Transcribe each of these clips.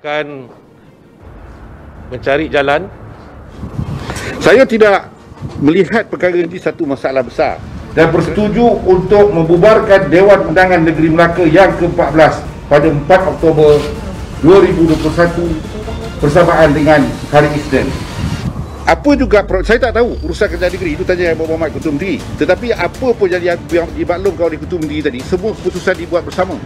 akan mencari jalan. Saya tidak melihat perkara ini satu masalah besar dan bersetuju untuk membubarkan Dewan Undangan Negeri Melaka yang ke-14 pada 4 Oktober 2021 bersamaan dengan hari Isnin. Apa juga, saya tak tahu urusan kerajaan negeri itu tanya Yang Berhormat Ketua Menteri. Tetapi apa pun yang dimaklumkan oleh Ketua Menteri tadi, semua keputusan dibuat bersama.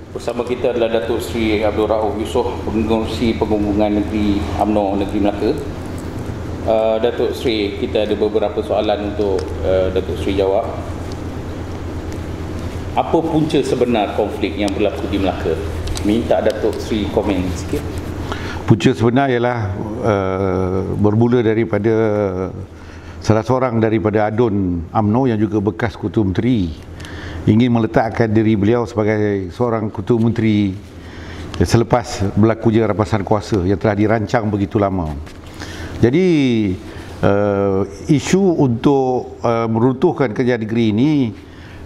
Bersama kita adalah Datuk Seri Abdul Rauf Yusof, Pengerusi Penghubungan Negeri UMNO Negeri Melaka. Datuk Seri, kita ada beberapa soalan untuk Datuk Seri jawab. Apa punca sebenar konflik yang berlaku di Melaka? Minta Datuk Seri komen sikit. Punca sebenar ialah bermula daripada salah seorang daripada adun UMNO yang juga bekas Ketua Menteri ingin meletakkan diri beliau sebagai seorang Ketua Menteri selepas berlakunya rampasan kuasa yang telah dirancang begitu lama. Jadi isu untuk meruntuhkan kerajaan negeri ini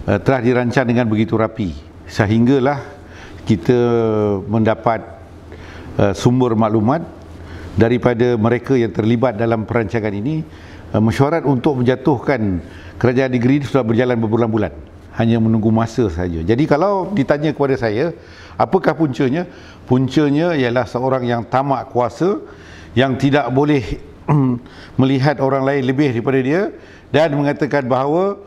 telah dirancang dengan begitu rapi sehinggalah kita mendapat sumber maklumat daripada mereka yang terlibat dalam perancangan ini. Mesyuarat untuk menjatuhkan kerajaan negeri ini sudah berjalan berbulan-bulan, hanya menunggu masa saja. Jadi kalau ditanya kepada saya, apakah puncanya? Puncanya ialah seorang yang tamak kuasa, yang tidak boleh melihat orang lain lebih daripada dia dan mengatakan bahawa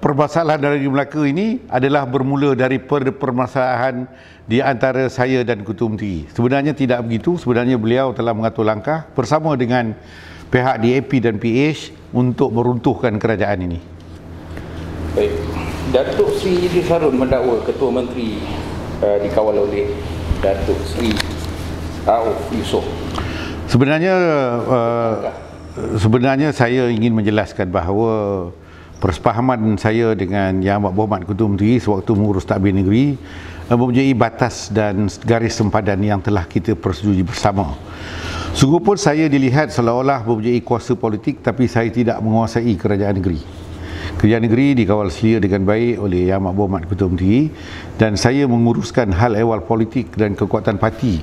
permasalahan dari Melaka ini adalah bermula dari permasalahan di antara saya dan Ketua Menteri. Sebenarnya tidak begitu. Sebenarnya beliau telah mengatur langkah bersama dengan pihak DAP dan PH untuk meruntuhkan kerajaan ini. Baik. Datuk Seri Idris Harun mendakwa Ketua Menteri dikawal oleh Datuk Seri Rauf Yusof. Sebenarnya saya ingin menjelaskan bahawa persefahaman saya dengan Yang Berhormat Ketua Menteri sewaktu mengurus tadbir negeri mempunyai batas dan garis sempadan yang telah kita persetujui bersama. Sungguh pun saya dilihat seolah-olah mempunyai kuasa politik, tapi saya tidak menguasai kerajaan negeri. Kerajaan negeri dikawal selia dengan baik oleh Yang Berhormat Ketua Menteri dan saya menguruskan hal ehwal politik dan kekuatan parti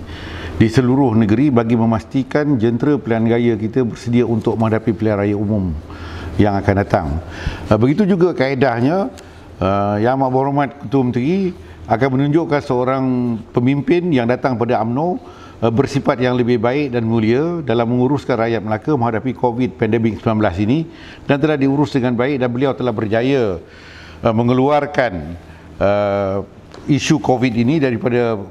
di seluruh negeri bagi memastikan jentera pilihan raya kita bersedia untuk menghadapi pilihan raya umum yang akan datang. Begitu juga kaedahnya, Yang Berhormat Ketua Menteri akan menunjukkan seorang pemimpin yang datang pada UMNO bersifat yang lebih baik dan mulia dalam menguruskan rakyat Melaka menghadapi COVID pandemik 19 ini, dan telah diurus dengan baik dan beliau telah berjaya mengeluarkan isu COVID ini daripada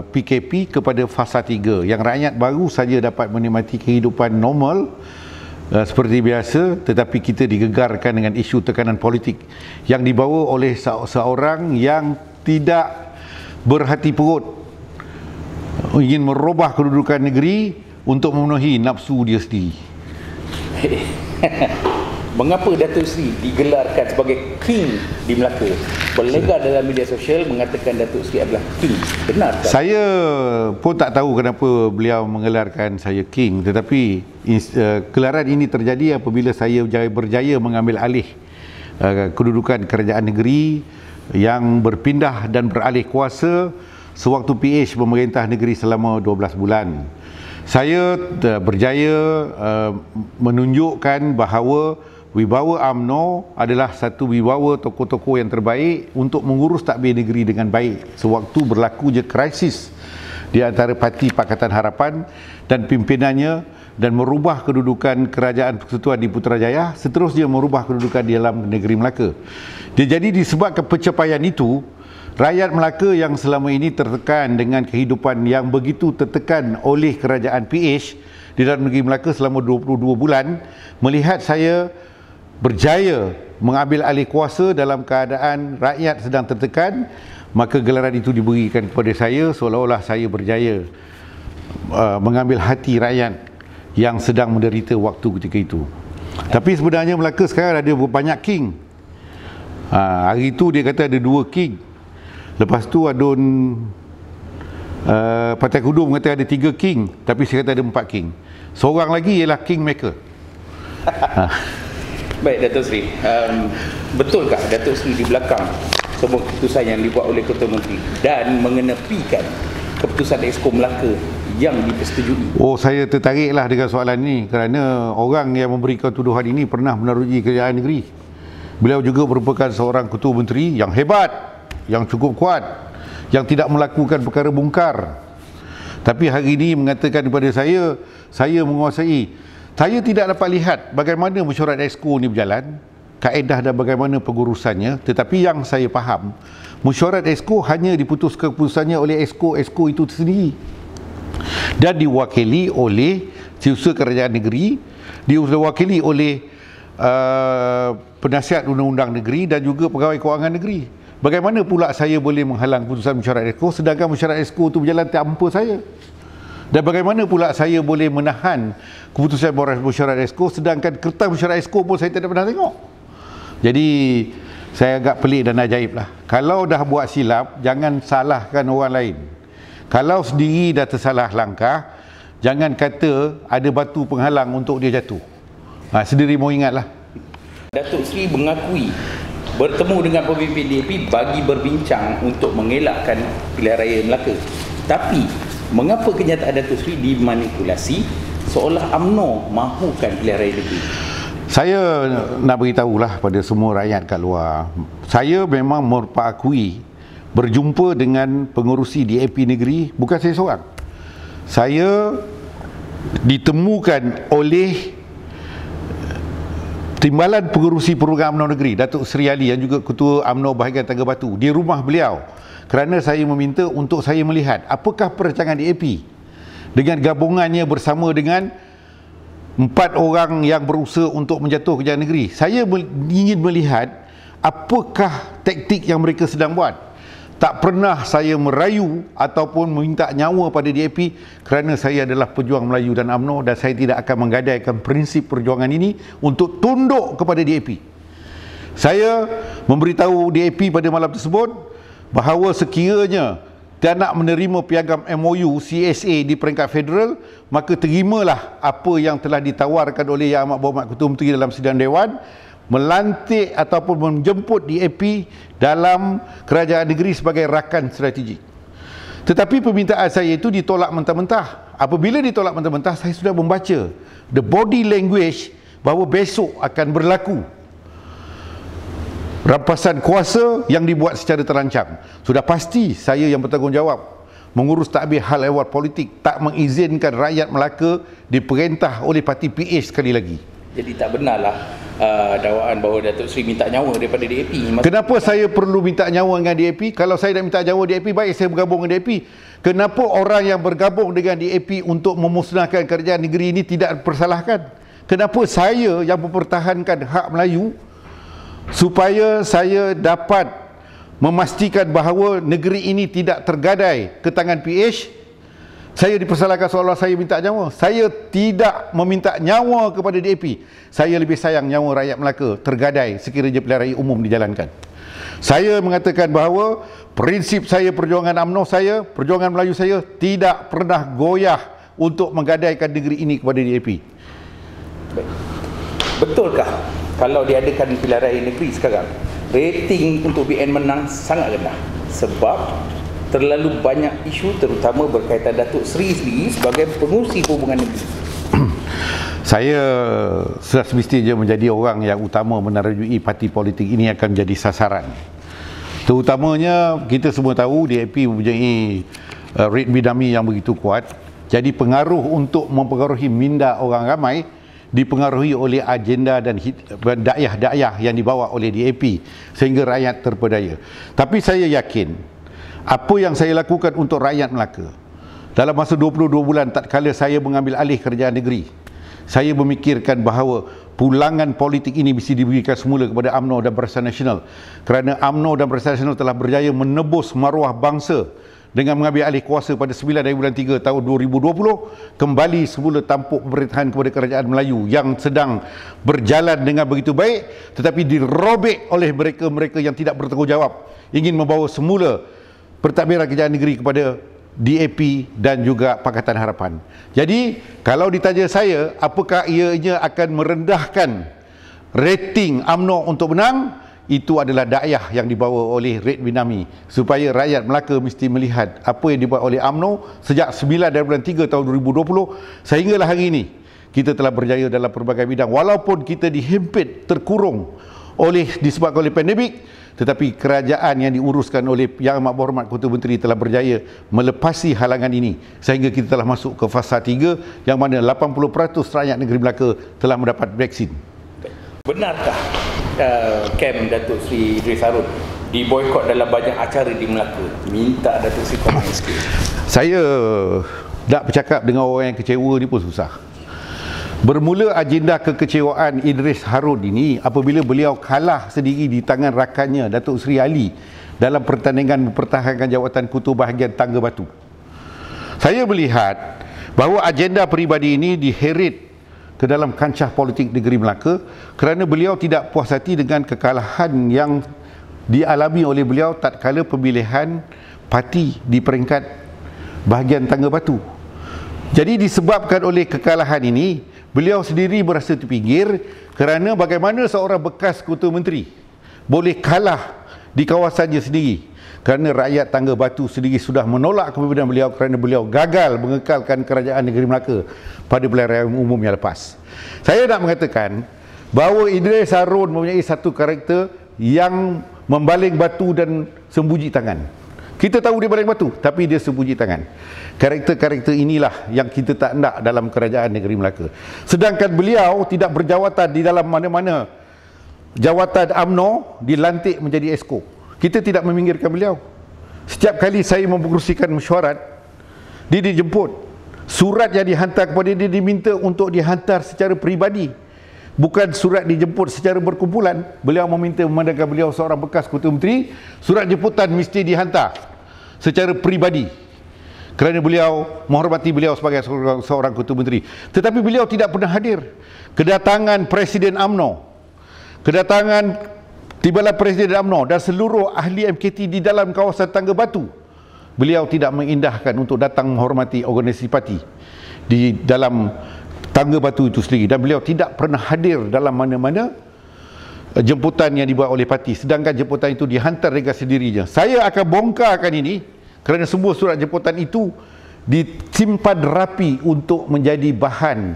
PKP kepada fasa 3 yang rakyat baru saja dapat menikmati kehidupan normal seperti biasa, tetapi kita digegarkan dengan isu tekanan politik yang dibawa oleh seorang yang tidak berhati perut ingin merubah kedudukan negeri untuk memenuhi nafsu dia sendiri. Mengapa Datuk Seri digelarkan sebagai King di Melaka? Kolega dalam media sosial mengatakan Datuk Seri adalah King. Benar tak? Saya pun tak tahu kenapa beliau menggelarkan saya King, tetapi gelaran ini terjadi apabila saya berjaya mengambil alih kedudukan kerajaan negeri yang berpindah dan beralih kuasa sewaktu PH memerintah negeri selama 12 bulan. Saya berjaya menunjukkan bahawa wibawa UMNO adalah satu wibawa tokoh-tokoh yang terbaik untuk mengurus tadbir negeri dengan baik sewaktu berlakunya krisis di antara parti Pakatan Harapan dan pimpinannya dan merubah kedudukan kerajaan persekutuan di Putrajaya, seterusnya merubah kedudukan di dalam negeri Melaka. Jadi disebabkan pencapaian itu, rakyat Melaka yang selama ini tertekan dengan kehidupan yang begitu tertekan oleh kerajaan PH di dalam negeri Melaka selama 22 bulan, melihat saya berjaya mengambil alih kuasa dalam keadaan rakyat sedang tertekan, maka gelaran itu diberikan kepada saya seolah-olah saya berjaya mengambil hati rakyat yang sedang menderita waktu ketika itu. Tapi sebenarnya Melaka sekarang ada banyak king. Hari itu dia kata ada 2 king. Lepas tu adun Partai Kudum kata ada 3 king, tapi saya kata ada 4 king. Seorang lagi ialah Kingmaker. Baik Datuk Seri, betulkah Datuk Seri di belakang sebuah keputusan yang dibuat oleh Ketua Menteri dan mengenepikan keputusan Exco Melaka yang dipersetujui? Oh, saya tertariklah dengan soalan ini kerana orang yang memberikan tuduhan ini pernah meneruji kerajaan negeri. Beliau juga merupakan seorang Ketua Menteri yang hebat, yang cukup kuat, yang tidak melakukan perkara bungkar. Tapi hari ini mengatakan kepada saya menguasai. Saya tidak dapat lihat bagaimana mesyuarat Exco ini berjalan, kaedah dan bagaimana pengurusannya, tetapi yang saya faham, mesyuarat Exco hanya diputuskan keputusannya oleh Exco itu sendiri dan diwakili oleh Setiausaha Kerajaan Negeri, diwakili oleh penasihat undang-undang negeri dan juga pegawai kewangan negeri. Bagaimana pula saya boleh menghalang keputusan mesyuarat Exco sedangkan mesyuarat Exco itu berjalan tanpa saya? Dan bagaimana pula saya boleh menahan keputusan mesyuarat Exco sedangkan kertas mesyuarat Exco pun saya tidak pernah tengok? Jadi saya agak pelik dan ajaib lah. Kalau dah buat silap, jangan salahkan orang lain. Kalau sendiri dah tersalah langkah, jangan kata ada batu penghalang untuk dia jatuh. Sendiri mau ingatlah. Datuk Seri mengakui bertemu dengan pemimpin DAP bagi berbincang untuk mengelakkan pilihan raya Melaka. Tapi mengapa kenyataan Datuk Seri dimanipulasi seolah UMNO mahukan pilihan raya negeri? Saya nak beritahulah pada semua rakyat kat luar. Saya memang merakui berjumpa dengan pengerusi DAP negeri, bukan saya seorang. Saya ditemukan oleh Timbalan Pengerusi Program UMNO Negeri, Datuk Seri Ali yang juga Ketua UMNO Bahagian Tangga Batu, di rumah beliau. Kerana saya meminta untuk saya melihat apakah perancangan DAP dengan gabungannya bersama dengan 4 orang yang berusaha untuk menjatuh kerajaan negeri. Saya ingin melihat apakah taktik yang mereka sedang buat. Tak pernah saya merayu ataupun meminta nyawa pada DAP kerana saya adalah pejuang Melayu dan UMNO dan saya tidak akan menggadaikan prinsip perjuangan ini untuk tunduk kepada DAP. Saya memberitahu DAP pada malam tersebut bahawa sekiranya dia nak menerima piagam MOU CSA di peringkat federal, maka terimalah apa yang telah ditawarkan oleh Yang Amat Berhormat Ketua Menteri dalam sidang Dewan, melantik ataupun menjemput DAP dalam kerajaan negeri sebagai rakan strategik. Tetapi permintaan saya itu ditolak mentah-mentah. Apabila ditolak mentah-mentah, saya sudah membaca the body language bahawa besok akan berlaku rampasan kuasa yang dibuat secara terancang. Sudah pasti saya yang bertanggungjawab mengurus tadbir hal ehwal politik, tak mengizinkan rakyat Melaka diperintah oleh parti PH sekali lagi. Jadi tak benarlah dakwaan bahawa Datuk Seri minta nyawa daripada DAP. Kenapa saya perlu minta nyawa dengan DAP? Kalau saya dah minta nyawa DAP, baik saya bergabung dengan DAP. Kenapa orang yang bergabung dengan DAP untuk memusnahkan kerajaan negeri ini tidak dipersalahkan? Kenapa saya yang mempertahankan hak Melayu supaya saya dapat memastikan bahawa negeri ini tidak tergadai ke tangan PH, saya dipersalahkan seolah saya minta nyawa? Saya tidak meminta nyawa kepada DAP. Saya lebih sayang nyawa rakyat Melaka tergadai sekiranya pilihan raya umum dijalankan. Saya mengatakan bahawa prinsip saya, perjuangan UMNO saya, perjuangan Melayu saya tidak pernah goyah untuk menggadaikan negeri ini kepada DAP. Betulkah kalau diadakan pilihan raya negeri sekarang, rating untuk BN menang sangat rendah sebab terlalu banyak isu terutama berkaitan Datuk Seri sendiri sebagai pengurusi hubungan negeri? Saya sudah semestinya menjadi orang yang utama menerajui parti politik ini akan menjadi sasaran. Terutamanya kita semua tahu DAP mempunyai rate bidami yang begitu kuat. Jadi pengaruh untuk mempengaruhi minda orang ramai dipengaruhi oleh agenda dan dakwah yang dibawa oleh DAP sehingga rakyat terpedaya. Tapi saya yakin apa yang saya lakukan untuk rakyat Melaka dalam masa 22 bulan tatkala saya mengambil alih kerajaan negeri, saya memikirkan bahawa pulangan politik ini mesti diberikan semula kepada UMNO dan Barisan Nasional, kerana UMNO dan Barisan Nasional telah berjaya menebus maruah bangsa dengan mengambil alih kuasa pada 9 dari bulan 3 tahun 2020, kembali semula tampuk pemerintahan kepada kerajaan Melayu yang sedang berjalan dengan begitu baik, tetapi dirobek oleh mereka-mereka yang tidak bertanggungjawab, ingin membawa semula pentadbiran kerajaan negeri kepada DAP dan juga Pakatan Harapan. Jadi kalau ditanya saya apakah ianya akan merendahkan rating UMNO untuk menang, itu adalah dakwah yang dibawa oleh Red Binami supaya rakyat Melaka mesti melihat apa yang dibuat oleh UMNO sejak 9 dan bulan 3 tahun 2020 sehinggalah hari ini. Kita telah berjaya dalam pelbagai bidang walaupun kita dihempit, terkurung disebabkan oleh pandemik, tetapi kerajaan yang diuruskan oleh Yang Amat Berhormat Ketua Menteri telah berjaya melepasi halangan ini sehingga kita telah masuk ke fasa 3 yang mana 80% rakyat negeri Melaka telah mendapat vaksin. Benarkah kem Datuk Seri Idris Harun diboikot dalam banyak acara di Melaka? Minta Datuk Seri komen sikit. Saya nak bercakap dengan orang yang kecewa ni pun susah. Bermula agenda kekecewaan Idris Harun ini apabila beliau kalah sendiri di tangan rakannya Datuk Seri Ali dalam pertandingan mempertahankan jawatan Ketua Bahagian Tangga Batu. Saya melihat bahawa agenda peribadi ini diheret ke dalam kancah politik negeri Melaka kerana beliau tidak puas hati dengan kekalahan yang dialami oleh beliau tatkala pemilihan parti di peringkat bahagian Tangga Batu. Jadi disebabkan oleh kekalahan ini, beliau sendiri merasa terpinggir kerana bagaimana seorang bekas Ketua Menteri boleh kalah di kawasannya sendiri kerana rakyat Tangga Batu sendiri sudah menolak kepimpinan beliau kerana beliau gagal mengekalkan kerajaan negeri Melaka pada pilihan raya umum yang lepas. Saya nak mengatakan bahawa Idris Harun mempunyai satu karakter yang membaling batu dan sembunyi tangan. Kita tahu dia baling batu, tapi dia sembunyi tangan. Karakter-karakter inilah yang kita tak nak dalam kerajaan negeri Melaka. Sedangkan beliau tidak berjawatan di dalam mana-mana jawatan UMNO dilantik menjadi esko. Kita tidak meminggirkan beliau. Setiap kali saya mempengerusikan mesyuarat, dia dijemput. Surat yang dihantar kepada dia diminta untuk dihantar secara peribadi, bukan surat dijemput secara berkumpulan. Beliau meminta memandangkan beliau seorang bekas Ketua Menteri, surat jemputan mesti dihantar secara peribadi kerana beliau menghormati beliau sebagai seorang Ketua Menteri. Tetapi beliau tidak pernah hadir. Kedatangan Presiden UMNO, kedatangan tibalah Presiden UMNO dan seluruh ahli MKT di dalam kawasan Tangga Batu, beliau tidak mengindahkan untuk datang menghormati organisasi parti di dalam Tangga Batu itu sendiri, dan beliau tidak pernah hadir dalam mana-mana jemputan yang dibuat oleh parti, sedangkan jemputan itu dihantar dengan sendirinya. Saya akan bongkarkan ini kerana semua surat jemputan itu disimpan rapi untuk menjadi bahan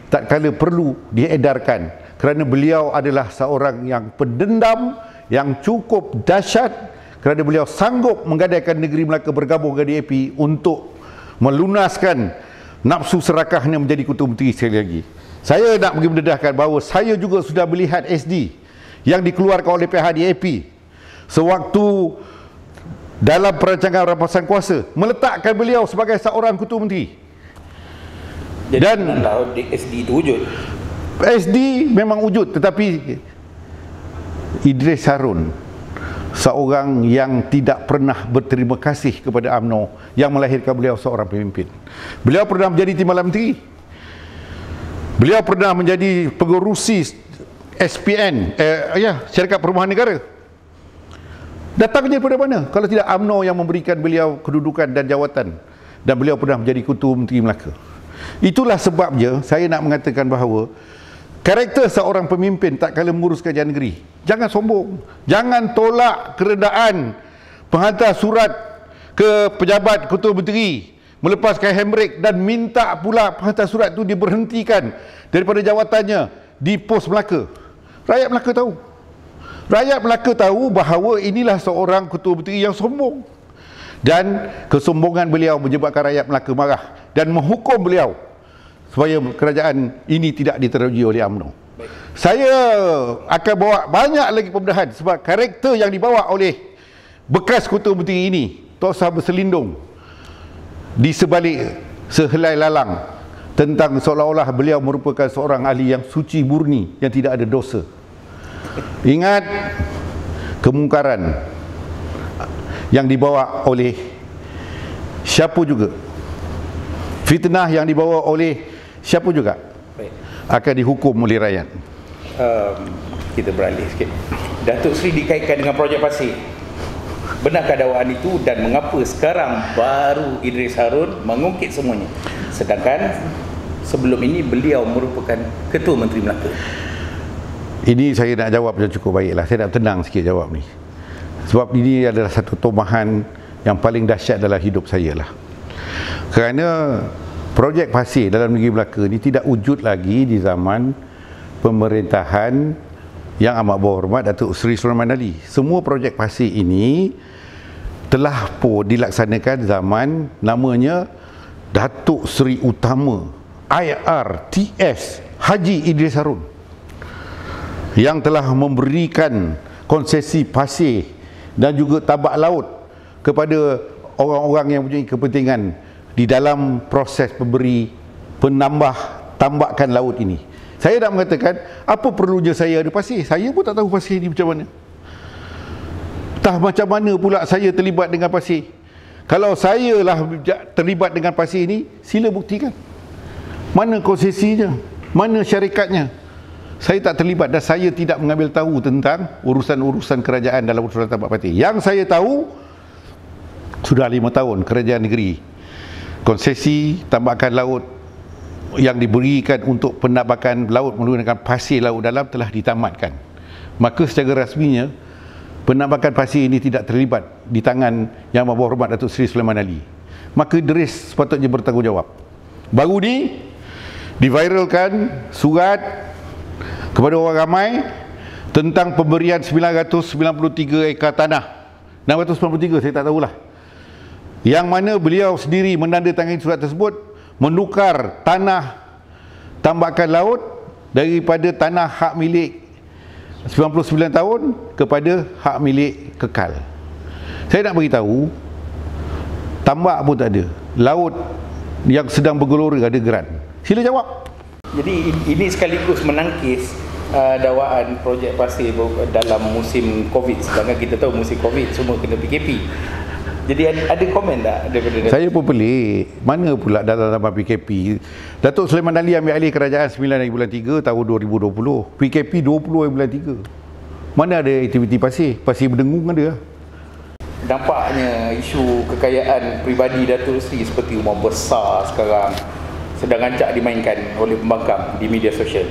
tak kala perlu diedarkan, kerana beliau adalah seorang yang pendendam yang cukup dahsyat kerana beliau sanggup menggadaikan negeri Melaka bergabung dengan DAP untuk melunaskan nafsu serakahnya menjadi Ketua Menteri sekali lagi. Saya nak bagi mendedahkan bahawa saya juga sudah melihat SD yang dikeluarkan oleh pihak DAP sewaktu dalam perancangan rampasan kuasa meletakkan beliau sebagai seorang Ketua Menteri. Jadi dan SD itu wujud. SD memang wujud, tetapi Idris Harun seorang yang tidak pernah berterima kasih kepada UMNO yang melahirkan beliau seorang pemimpin. Beliau pernah menjadi Timbalan Menteri, beliau pernah menjadi pengerusi SPN, Syarikat Perumahan Negara. Datangnya daripada mana kalau tidak UMNO yang memberikan beliau kedudukan dan jawatan, dan beliau pernah menjadi Ketua Menteri Melaka. Itulah sebabnya saya nak mengatakan bahawa karakter seorang pemimpin tak kala mengurus kerajaan negeri, jangan sombong, jangan tolak keredaan penghantar surat ke pejabat Ketua Menteri, melepaskan handbrake dan minta pula penghantar surat itu diberhentikan daripada jawatannya di pos Melaka. Rakyat Melaka tahu. Rakyat Melaka tahu bahawa inilah seorang Ketua Menteri yang sombong, dan kesombongan beliau menyebabkan rakyat Melaka marah dan menghukum beliau supaya kerajaan ini tidak diteruji oleh UMNO. Saya akan bawa banyak lagi pembedahan sebab karakter yang dibawa oleh bekas Ketua Menteri ini tak usah berselindung di sebalik sehelai lalang tentang seolah-olah beliau merupakan seorang ahli yang suci murni yang tidak ada dosa. Ingat kemungkaran yang dibawa oleh siapa juga, fitnah yang dibawa oleh siapa juga, akan dihukum oleh rakyat. Kita beralih sikit. Datuk Seri dikaitkan dengan projek pasir. Benarkah dakwaan itu dan mengapa sekarang baru Idris Harun mengungkit semuanya? Sedangkan sebelum ini beliau merupakan Ketua Menteri Melaka. Ini saya nak jawab yang cukup baiklah. Saya nak tenang sikit jawab ni. Sebab ini adalah satu tomahan yang paling dahsyat dalam hidup saya lah. Kerana projek pasir dalam negeri Melaka ni tidak wujud lagi di zaman pemerintahan yang amat berhormat Datuk Seri Sulaiman Ali. Semua projek pasir ini telah pun dilaksanakan zaman namanya Datuk Seri Utama IRTS Haji Idris Harun, yang telah memberikan konsesi pasir dan juga tabak laut kepada orang-orang yang mempunyai kepentingan di dalam proses penambah tambakan laut ini. Saya nak mengatakan, apa perlunya saya ada pasir? Saya pun tak tahu pasir ini macam mana. Entah macam mana pula saya terlibat dengan pasir. Kalau saya lah terlibat dengan pasir ini, sila buktikan. Mana konsesinya? Mana syarikatnya? Saya tak terlibat dan saya tidak mengambil tahu tentang urusan-urusan kerajaan dalam urusan tambak pasir. Yang saya tahu, sudah 5 tahun kerajaan negeri konsesi tambakan laut yang diberikan untuk penambakan laut menggunakan pasir laut dalam telah ditamatkan. Maka secara rasminya penambakan pasir ini tidak terlibat di tangan Yang Berhormat Datuk Seri Sulaiman Ali. Maka Idris sepatutnya bertanggungjawab. Baru ni diviralkan surat kepada orang ramai tentang pemberian 993 ekar tanah. 993 saya tak tahulah. Yang mana beliau sendiri menandatangani surat tersebut menukar tanah tambakan laut daripada tanah hak milik 99 tahun kepada hak milik kekal. Saya nak beritahu, tambak pun tak ada, laut yang sedang bergelora ada geran. Sila jawab. Jadi ini sekaligus menangkis dakwaan projek pasir dalam musim Covid. Sedangkan kita tahu musim Covid semua kena PKP. Jadi ada komen tak daripada saya pun pelik, mana pula dalam PKP. Datuk Sulaiman Ali ambil alih kerajaan 9 hari bulan 3 tahun 2020. PKP 20 hari bulan 3. Mana ada aktiviti pasir? Pasir berdengung ada. Nampaknya isu kekayaan peribadi Datuk Seri seperti rumah besar sekarang sedang rancak dimainkan oleh pembangkang di media sosial.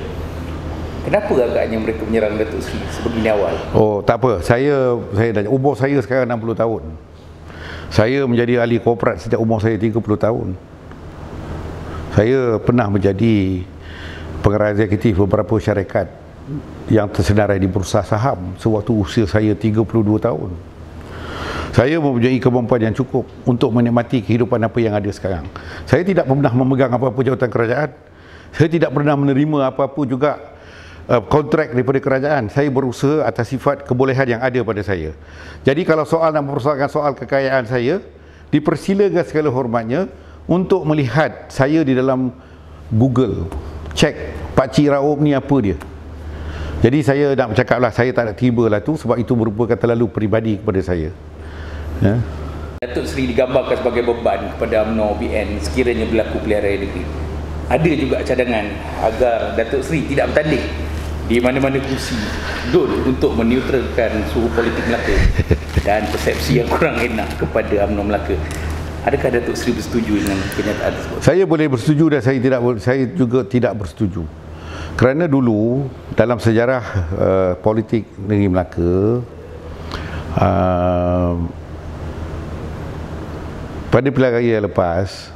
Kenapa agaknya mereka menyerang Datuk Seri sebegini awal? Oh, tak apa. Saya dah, umur saya sekarang 60 tahun. Saya menjadi ahli korporat sejak umur saya 30 tahun. Saya pernah menjadi pengarah eksekutif beberapa syarikat yang tersenarai di bursa saham sewaktu usia saya 32 tahun. Saya mempunyai kemampuan yang cukup untuk menikmati kehidupan apa yang ada sekarang. Saya tidak pernah memegang apa-apa jawatan kerajaan. Saya tidak pernah menerima apa-apa juga kontrak daripada kerajaan. Saya berusaha atas sifat kebolehan yang ada pada saya. Jadi kalau soal nak mempersoalkan soal kekayaan saya, dipersilakan segala hormatnya untuk melihat saya di dalam Google, cek Pakcik Raub ni apa dia. Jadi saya nak bercakaplah, saya tak nak tiba lah tu sebab itu merupakan terlalu peribadi kepada saya. Ya. Datuk Seri digambarkan sebagai beban kepada UMNO BN sekiranya berlaku pilihan raya negeri. Ada juga cadangan agar Datuk Seri tidak bertanding di mana-mana kursi dun untuk meneutralkan suhu politik Melaka dan persepsi yang kurang enak kepada UMNO Melaka. Adakah Datuk Seri bersetuju dengan kenyataan tersebut? Saya boleh bersetuju dan saya juga tidak bersetuju. Kerana dulu dalam sejarah politik negeri Melaka, pada pilihan raya lepas,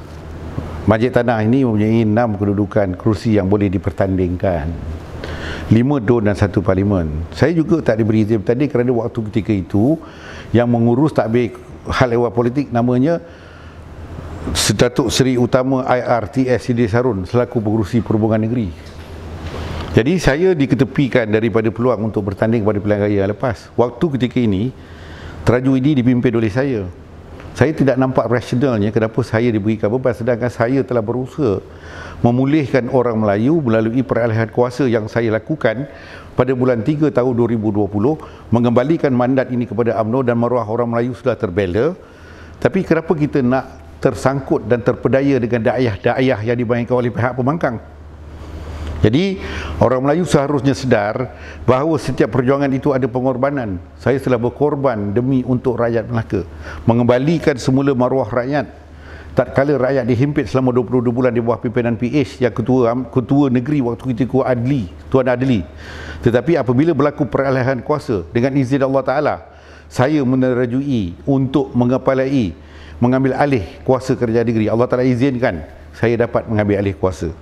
Majlis Tanah ini mempunyai 6 kedudukan kursi yang boleh dipertandingkan. 5 DUN dan 1 parlimen. Saya juga tak diberi izin bertanding kerana waktu ketika itu yang mengurus takbir hal ehwal politik namanya Datuk Seri Utama IRTS Idris Harun selaku pengurusi perhubungan negeri. Jadi saya diketepikan daripada peluang untuk bertanding pada pilihan raya yang lepas. Waktu ketika ini teraju ini dipimpin oleh saya. Saya tidak nampak rasionalnya kenapa saya diberikan beban sedangkan saya telah berusaha memulihkan orang Melayu melalui peralihan kuasa yang saya lakukan pada bulan 3 tahun 2020, mengembalikan mandat ini kepada UMNO dan maruah orang Melayu sudah terbela. Tapi kenapa kita nak tersangkut dan terpedaya dengan dakwah yang dimainkan oleh pihak pembangkang? Jadi orang Melayu seharusnya sedar bahawa setiap perjuangan itu ada pengorbanan. Saya telah berkorban demi untuk rakyat Melaka, mengembalikan semula maruah rakyat. Tatkala rakyat dihimpit selama 22 bulan di bawah pimpinan PH yang ketua negeri waktu itu Tuan Adli. Tetapi apabila berlaku peralihan kuasa dengan izin Allah Taala, saya menerajui untuk mengambil alih kuasa kerajaan negeri. Allah Taala izinkan saya dapat mengambil alih kuasa.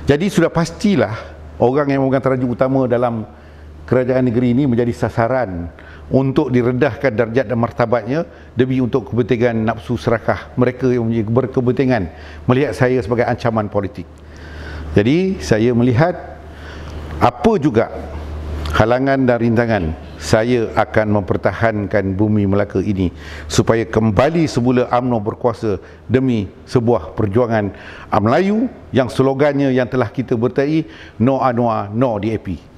Jadi sudah pastilah orang yang memegang terajuk utama dalam kerajaan negeri ini menjadi sasaran untuk direndahkan darjat dan martabatnya demi untuk kepentingan nafsu serakah mereka yang berkepentingan melihat saya sebagai ancaman politik. Jadi saya melihat apa juga halangan dan rintangan, saya akan mempertahankan bumi Melaka ini supaya kembali semula UMNO berkuasa demi sebuah perjuangan Melayu yang slogannya yang telah kita bertai, no UNWA, no DAP.